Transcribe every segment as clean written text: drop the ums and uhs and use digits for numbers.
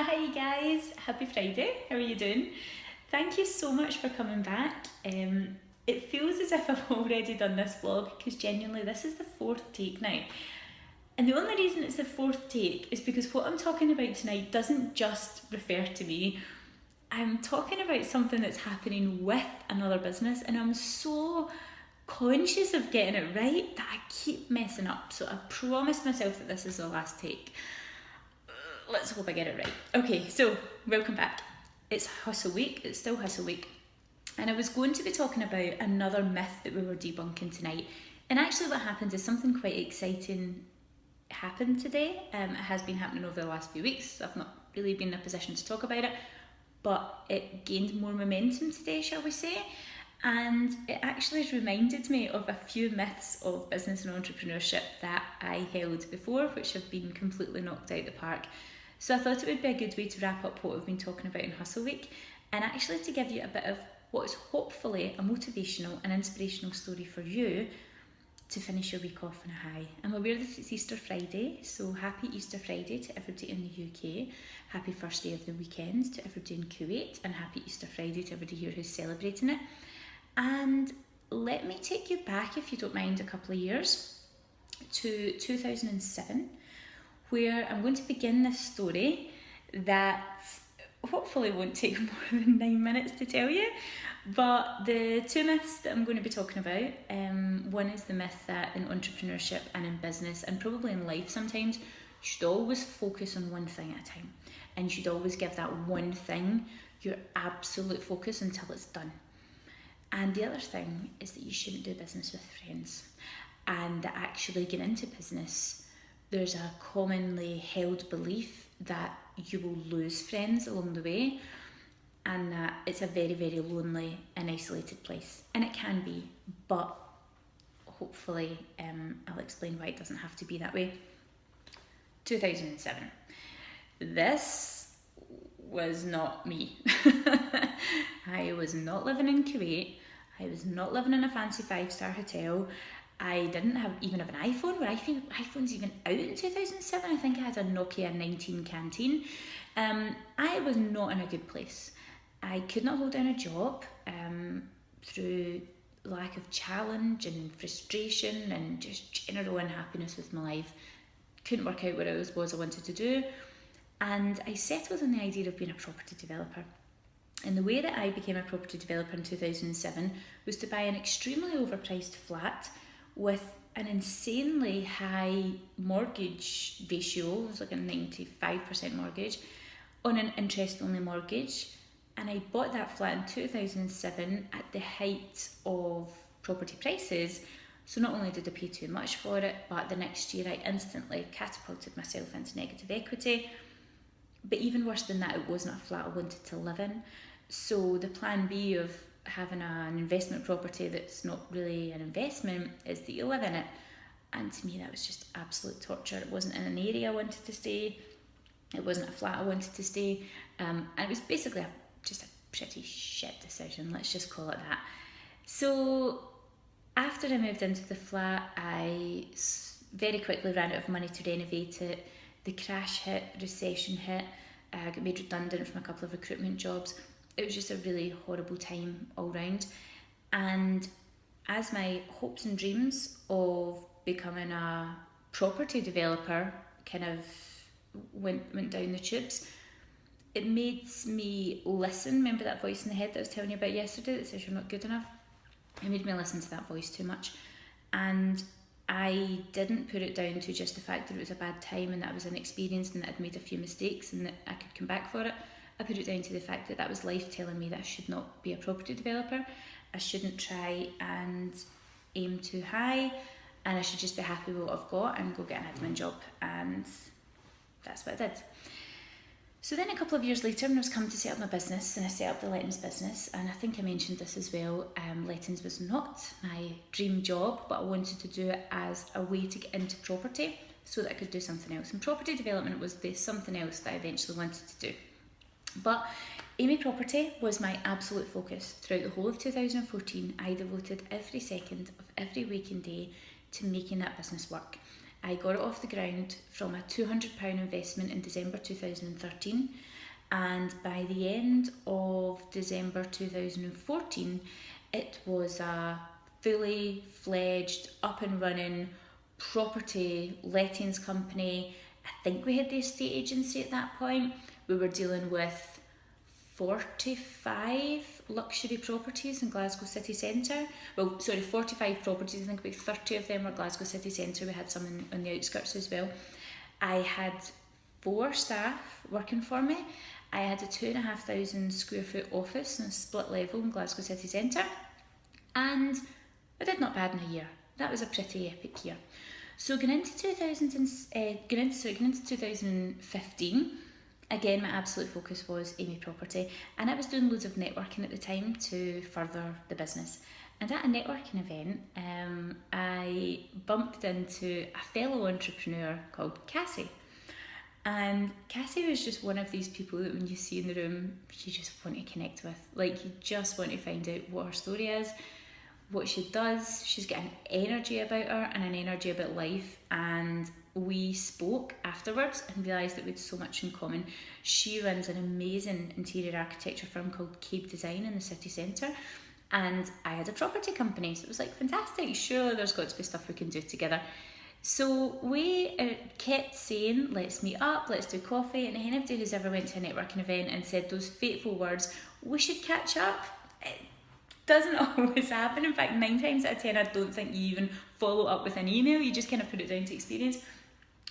Hi guys, happy Friday. How are you doing? Thank you so much for coming back. It feels as if I've already done this vlog because genuinely this is the fourth take now. And the only reason it's the fourth take is because what I'm talking about tonight doesn't just refer to me. I'm talking about something that's happening with another business and I'm so conscious of getting it right that I keep messing up. So I've promised myself that this is the last take. Let's hope I get it right. Okay, so welcome back. It's Hustle Week, it's still Hustle Week. And I was going to be talking about another myth that we were debunking tonight. And actually what happened is something quite exciting happened today. It has been happening over the last few weeks, so I've not really been in a position to talk about it. But it gained more momentum today, shall we say. And it actually reminded me of a few myths of business and entrepreneurship that I held before, which have been completely knocked out the park. So I thought it would be a good way to wrap up what we've been talking about in Hustle Week and actually to give you a bit of what is hopefully a motivational and inspirational story for you to finish your week off on a high. I'm aware that it's Easter Friday, so happy Easter Friday to everybody in the UK, happy first day of the weekend to everybody in Kuwait, and happy Easter Friday to everybody here who's celebrating it. And let me take you back, if you don't mind, a couple of years to 2007, where I'm going to begin this story that hopefully won't take more than 9 minutes to tell you. But the two myths that I'm going to be talking about, one is the myth that in entrepreneurship and in business, and probably in life sometimes, you should always focus on one thing at a time. And you should always give that one thing your absolute focus until it's done. And the other thing is that you shouldn't do business with friends. And that actually getting into business, there's a commonly held belief that you will lose friends along the way and that it's a very, very lonely and isolated place. And it can be, but hopefully I'll explain why it doesn't have to be that way. 2007. This was not me. I was not living in Kuwait. I was not living in a fancy 5-star hotel. I didn't even have an iPhone. Were iPhones even out in 2007? I think I had a Nokia 19 Canteen. I was not in a good place. I could not hold down a job through lack of challenge and frustration and just general unhappiness with my life. Couldn't work out what it was I wanted to do. And I settled on the idea of being a property developer. And the way that I became a property developer in 2007 was to buy an extremely overpriced flat with an insanely high mortgage ratio. It was like a 95% mortgage on an interest-only mortgage. And I bought that flat in 2007 at the height of property prices. So not only did I pay too much for it, but the next year I instantly catapulted myself into negative equity. But even worse than that, it wasn't a flat I wanted to live in. So the plan B of having an investment property that's not really an investment is that you live in it. And to me that was just absolute torture. It wasn't in an area I wanted to stay. It wasn't a flat I wanted to stay. And it was basically just a pretty shit decision, let's just call it that. So after I moved into the flat, I very quickly ran out of money to renovate it. The crash hit, recession hit, I got made redundant from a couple of recruitment jobs. It was just a really horrible time all round. And as my hopes and dreams of becoming a property developer kind of went down the tubes, it made me listen. Remember that voice in the head that I was telling you about yesterday that says you're not good enough? It made me listen to that voice too much. And I didn't put it down to just the fact that it was a bad time and that I was inexperienced and that I'd made a few mistakes and that I could come back for it. I put it down to the fact that that was life telling me that I should not be a property developer. I shouldn't try and aim too high and I should just be happy with what I've got and go get an admin job. And that's what I did. So then a couple of years later, when I was coming to set up my business, and I set up the lettings business, and I think I mentioned this as well, lettings was not my dream job, but I wanted to do it as a way to get into property so that I could do something else. And property development was the something else that I eventually wanted to do. But Amy Property was my absolute focus. Throughout the whole of 2014, I devoted every second of every waking day to making that business work. I got it off the ground from a £200 investment in December 2013, and by the end of December 2014 it was a fully fledged, up and running property lettings company. I think we had the estate agency at that point. We were dealing with 45 luxury properties in Glasgow city centre. 45 properties. I think about 30 of them were Glasgow city centre. We had some on the outskirts as well. I had 4 staff working for me. I had a 2,500 square foot office in a split level in Glasgow city centre, and I did not bad in a year. That was a pretty epic year. So going into 2015, again, my absolute focus was Amy Property, and I was doing loads of networking at the time to further the business. And at a networking event, I bumped into a fellow entrepreneur called Cassie. And Cassie was just one of these people that when you see in the room, you just want to connect with. Like, you just want to find out what her story is, what she does. She's got an energy about her and an energy about life. And we spoke afterwards and realised that we had so much in common. She runs an amazing interior architecture firm called Cape Design in the city centre, and I had a property company, so it was like, fantastic, surely there's got to be stuff we can do together. So we kept saying, let's meet up, let's do coffee, and anybody who's ever went to a networking event and said those fateful words, we should catch up, it doesn't always happen. In fact, 9 times out of 10, I don't think you even follow up with an email, you just kind of put it down to experience.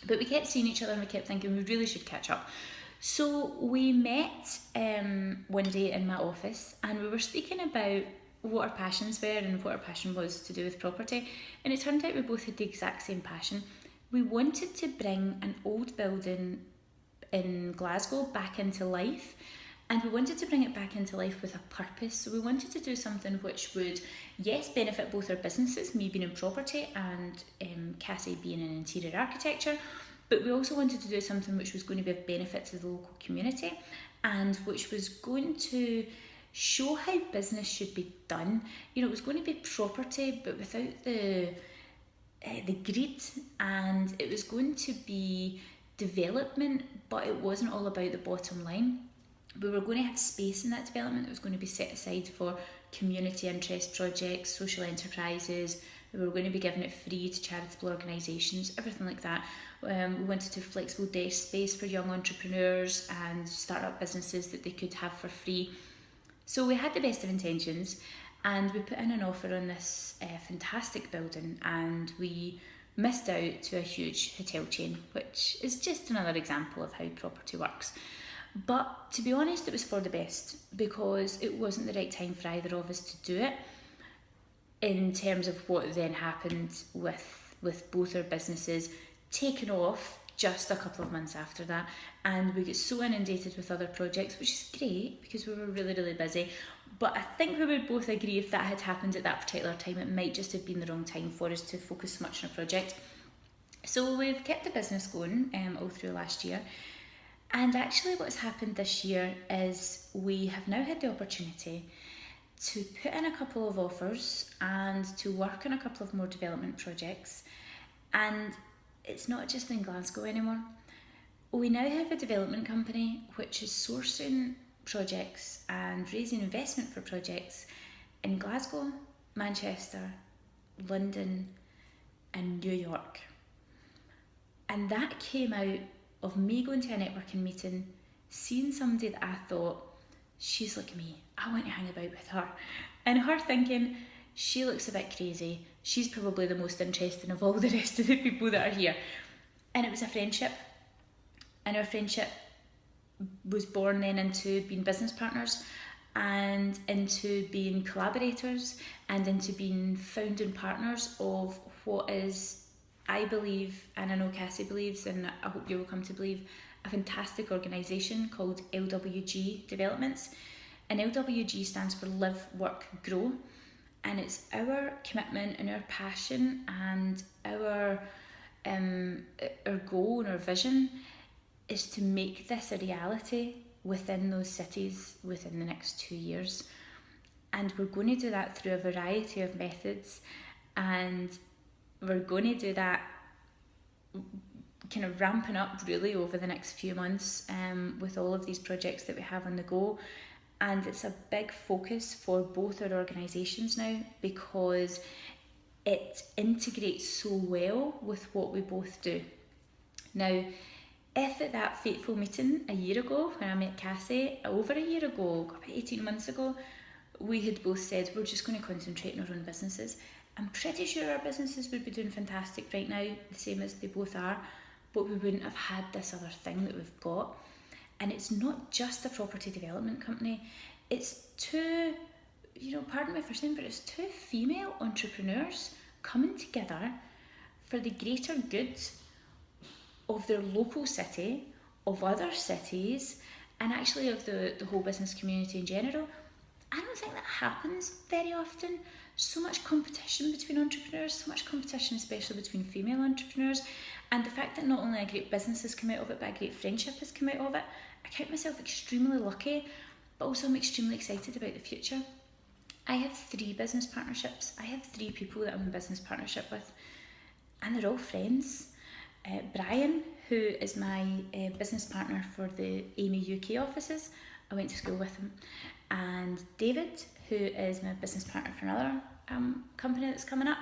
But we kept seeing each other and we kept thinking we really should catch up. So we met one day in my office, and we were speaking about what our passions were and what our passion was to do with property. And it turned out we both had the exact same passion. We wanted to bring an old building in Glasgow back into life, and we wanted to bring it back into life with a purpose. So we wanted to do something which would, yes, benefit both our businesses, me being in property and Cassie being in interior architecture, but we also wanted to do something which was going to be of benefit to the local community and which was going to show how business should be done. You know, it was going to be property, but without the greed, and it was going to be development, but it wasn't all about the bottom line. We were going to have space in that development that was going to be set aside for community interest projects, social enterprises. We were going to be giving it free to charitable organisations, everything like that. We wanted to have flexible desk space for young entrepreneurs and start-up businesses that they could have for free. So we had the best of intentions, and we put in an offer on this fantastic building, and we missed out to a huge hotel chain, which is just another example of how property works. But to be honest, it was for the best, because it wasn't the right time for either of us to do it in terms of what then happened with both our businesses taking off just a couple of months after that, and we get so inundated with other projects, which is great because we were really, really busy. But I think we would both agree if that had happened at that particular time, it might just have been the wrong time for us to focus so much on a project. So we've kept the business going all through last year. And actually what's happened this year is we have now had the opportunity to put in a couple of offers and to work on a couple of more development projects. And it's not just in Glasgow anymore. We now have a development company which is sourcing projects and raising investment for projects in Glasgow, Manchester, London, and New York. And that came out of me going to a networking meeting, seeing somebody that I thought, she's like me, I want to hang about with her. And her thinking, she looks a bit crazy, she's probably the most interesting of all the rest of the people that are here. And it was a friendship. And our friendship was born then into being business partners and into being collaborators and into being founding partners of what is, I believe, and I know Cassie believes, and I hope you will come to believe, a fantastic organisation called LWG Developments. And LWG stands for Live, Work, Grow. And it's our commitment and our passion and our goal and our vision is to make this a reality within those cities within the next 2 years. And we're going to do that through a variety of methods, and we're going to do that kind of ramping up really over the next few months with all of these projects that we have on the go. And it's a big focus for both our organisations now, because it integrates so well with what we both do. Now, if at that fateful meeting a year ago, when I met Cassie, over a year ago, about 18 months ago, we had both said we're just going to concentrate on our own businesses, I'm pretty sure our businesses would be doing fantastic right now, the same as they both are, but we wouldn't have had this other thing that we've got. And it's not just a property development company, it's two, pardon me for saying, but it's two female entrepreneurs coming together for the greater good of their local city, of other cities, and actually of the whole business community in general. I don't think that happens very often. So much competition between entrepreneurs, so much competition especially between female entrepreneurs, and the fact that not only a great business has come out of it, but a great friendship has come out of it. I count myself extremely lucky, but also I'm extremely excited about the future. I have 3 business partnerships. I have 3 people that I'm in business partnership with, and they're all friends. Brian, who is my business partner for the Amy UK offices, I went to school with him. And David, who is my business partner for another company that's coming up,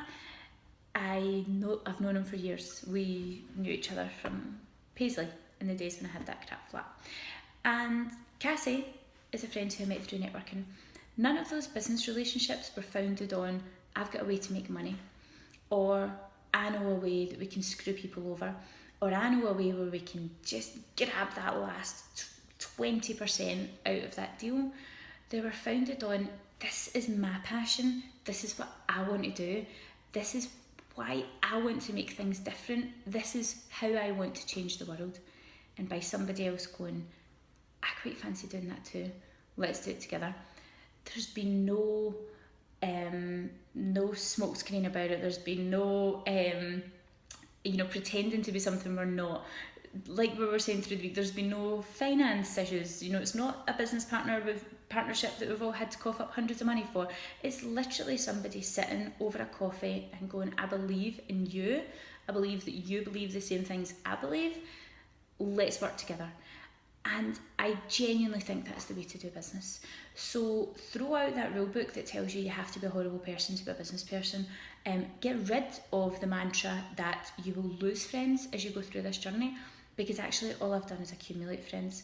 I've known him for years. We knew each other from Paisley in the days when I had that crap flat. And Cassie is a friend who I met through networking. None of those business relationships were founded on, I've got a way to make money, or I know a way that we can screw people over, or I know a way where we can just grab that last 20% out of that deal. They were founded on, this is my passion, this is what I want to do, this is why I want to make things different, this is how I want to change the world. And by somebody else going, I quite fancy doing that too, let's do it together. There's been no smoke screen about it. There's been no pretending to be something we're not. Like we were saying through the week, there's been no finance issues. It's not a business partnership that we've all had to cough up hundreds of money for. It's literally somebody sitting over a coffee and going, I believe in you. I believe that you believe the same things I believe. Let's work together. And I genuinely think that's the way to do business. So throw out that rule book that tells you have to be a horrible person to be a business person. Get rid of the mantra that you will lose friends as you go through this journey, because actually all I've done is accumulate friends.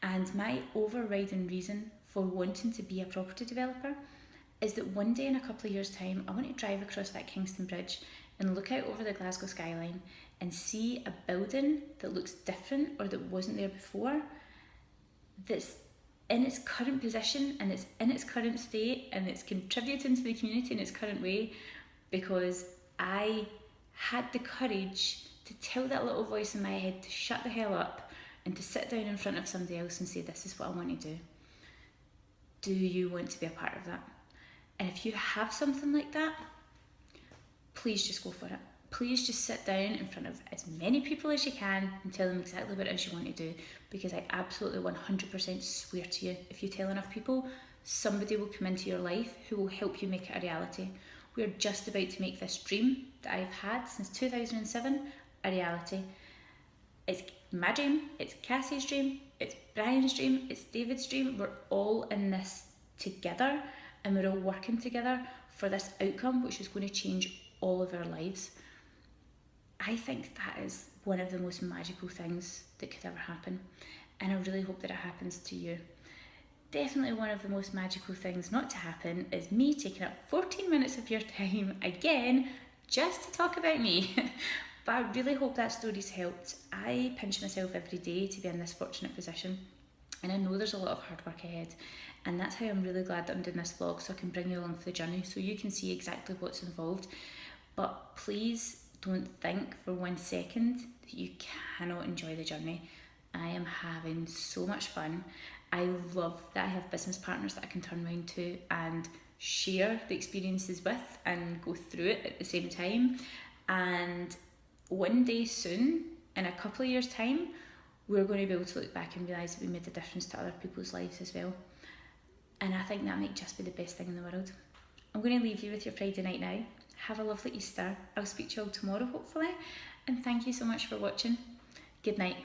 And my overriding reason for wanting to be a property developer is that one day in a couple of years' time, I want to drive across that Kingston Bridge and look out over the Glasgow skyline and see a building that looks different or that wasn't there before, that's in its current position and it's in its current state and it's contributing to the community in its current way, because I had the courage to tell that little voice in my head to shut the hell up and to sit down in front of somebody else and say, this is what I want to do. Do you want to be a part of that? And if you have something like that, please just go for it. Please just sit down in front of as many people as you can and tell them exactly what it is you want to do, because I absolutely 100% swear to you, if you tell enough people, somebody will come into your life who will help you make it a reality. We're just about to make this dream that I've had since 2007 a reality. It's my dream, it's Cassie's dream, it's Brian's dream, it's David's dream. We're all in this together and we're all working together for this outcome which is going to change all of our lives. I think that is one of the most magical things that could ever happen, and I really hope that it happens to you. Definitely one of the most magical things not to happen is me taking up 14 minutes of your time again just to talk about me. But I really hope that story's helped. I pinch myself every day to be in this fortunate position, and I know there's a lot of hard work ahead, and that's how I'm really glad that I'm doing this vlog, so I can bring you along for the journey so you can see exactly what's involved. But please don't think for 1 second that you cannot enjoy the journey. I am having so much fun. I love that I have business partners that I can turn around to and share the experiences with and go through it at the same time. And one day soon, in a couple of years' time, we're going to be able to look back and realise that we made a difference to other people's lives as well. And I think that might just be the best thing in the world. I'm going to leave you with your Friday night now. Have a lovely Easter. I'll speak to you all tomorrow, hopefully. And thank you so much for watching. Good night.